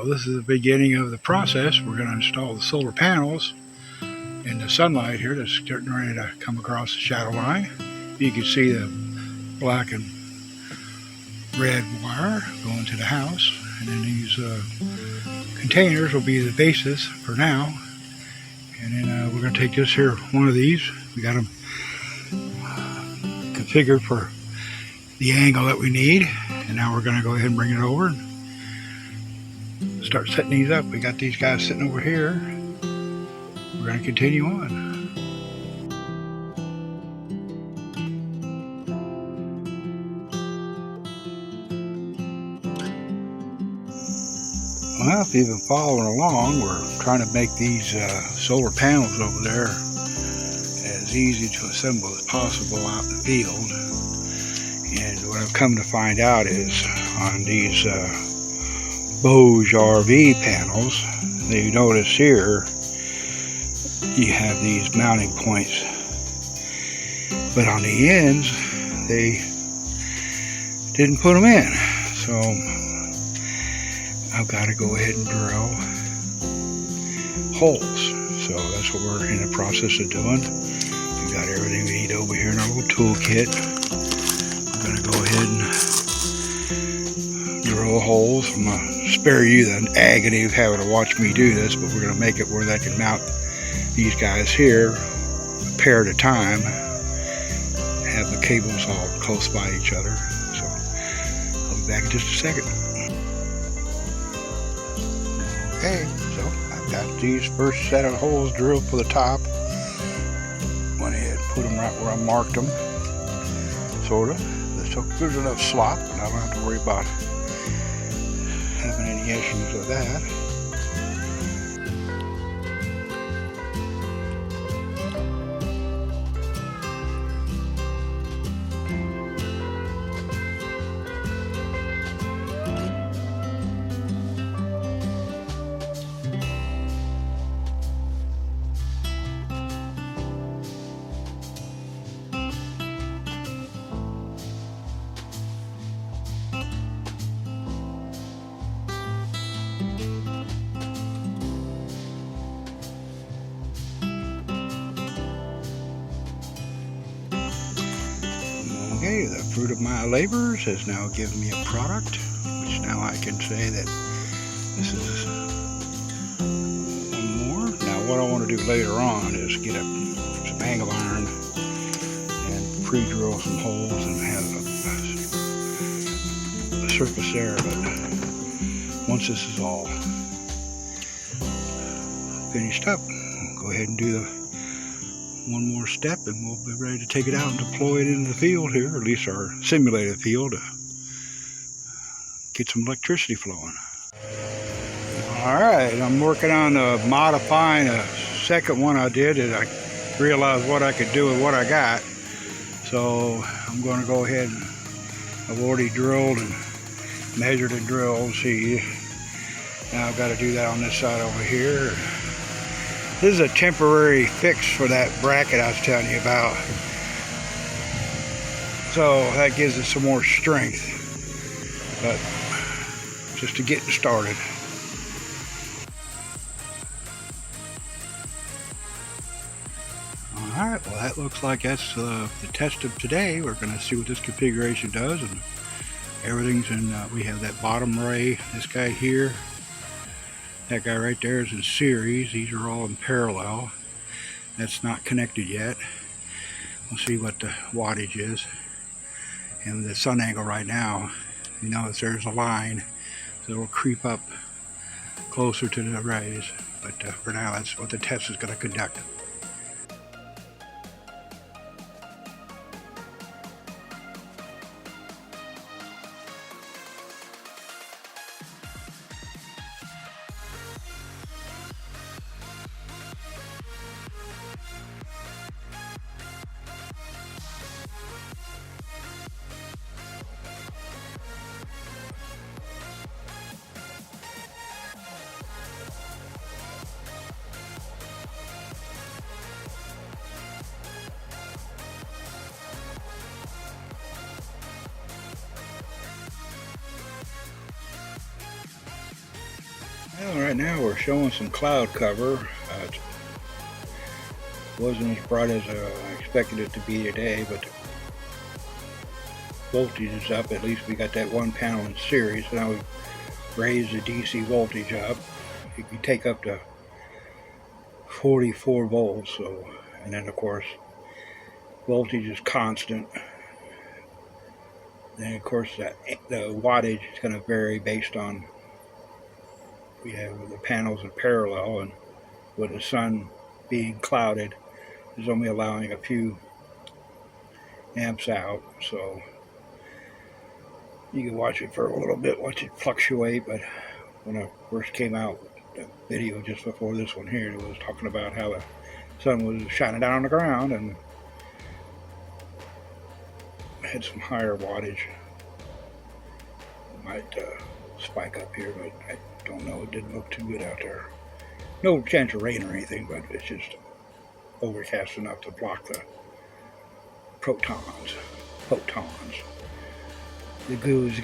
Well, this is the beginning of the process. We're going to install the solar panels in the sunlight here that's getting ready to come across the shadow line. You can see the black and red wire going to the house, and then these containers will be the basis for now. And then we're going to take this here, one of these. We got them configured for the angle that we need, and now we're going to go ahead and bring it over and start setting these up. We got these guys sitting over here. We're going to continue on. Well, if you've been following along, we're trying to make these solar panels over there as easy to assemble as possible out in the field. And what I've come to find out is on these Bose RV panels, you notice here you have these mounting points, but on the ends they didn't put them in, so I've got to go ahead and drill holes. So that's what we're in the process of doing. We've got everything we need over here in our little toolkit. We're going to go ahead and drill holes. I'm going to spare you the agony of having to watch me do this, but we're going to make it where I can mount these guys here a pair at a time, have the cables all close by each other. So I'll be back in just a second. Okay, so I've got these first set of holes drilled for the top. Went ahead and put them right where I marked them, sorta. So there's enough slop, and I don't have to worry about having any issues with that. Okay, the fruit of my labors has now given me a product, which now I can say that this is one more. Now what I want to do later on is get some angle iron and pre-drill some holes and have a surface there, but once this is all finished up, we'll go ahead and do the one more step, and we'll be ready to take it out and deploy it into the field here, or at least our simulated field, to get some electricity flowing. Alright, I'm working on modifying a second one I did, and I realized what I could do with what I got. So I'm going to go ahead and I've already drilled and measured and drilled. See, now I've got to do that on this side over here. This is a temporary fix for that bracket I was telling you about. So that gives it some more strength, but just to get started. Alright, well that looks like that's the test of today. We're going to see what this configuration does, and everything's in, we have that bottom ray, this guy here. That guy right there is in series. These are all in parallel. That's not connected yet. We'll see what the wattage is. And the sun angle right now, you notice there's a line, so it'll creep up closer to the rays. But for now, that's what the test is going to conduct. Well, right now we're showing some cloud cover. It wasn't as bright as I expected it to be today, but the voltage is up. At least we got that one panel in series. So now we've raised the DC voltage up. You can take up to 44 volts. So, and then of course, voltage is constant. Then of course the wattage is going to vary based on, we have the panels in parallel, and with the sun being clouded is only allowing a few amps out. So you can watch it for a little bit, watch it fluctuate. But when I first came out with the video just before this one here, it was talking about how the sun was shining down on the ground and had some higher wattage. It might spike up here, but I don't know. It didn't look too good out there. No chance of rain or anything, but it's just overcast enough to block the photons. The goose.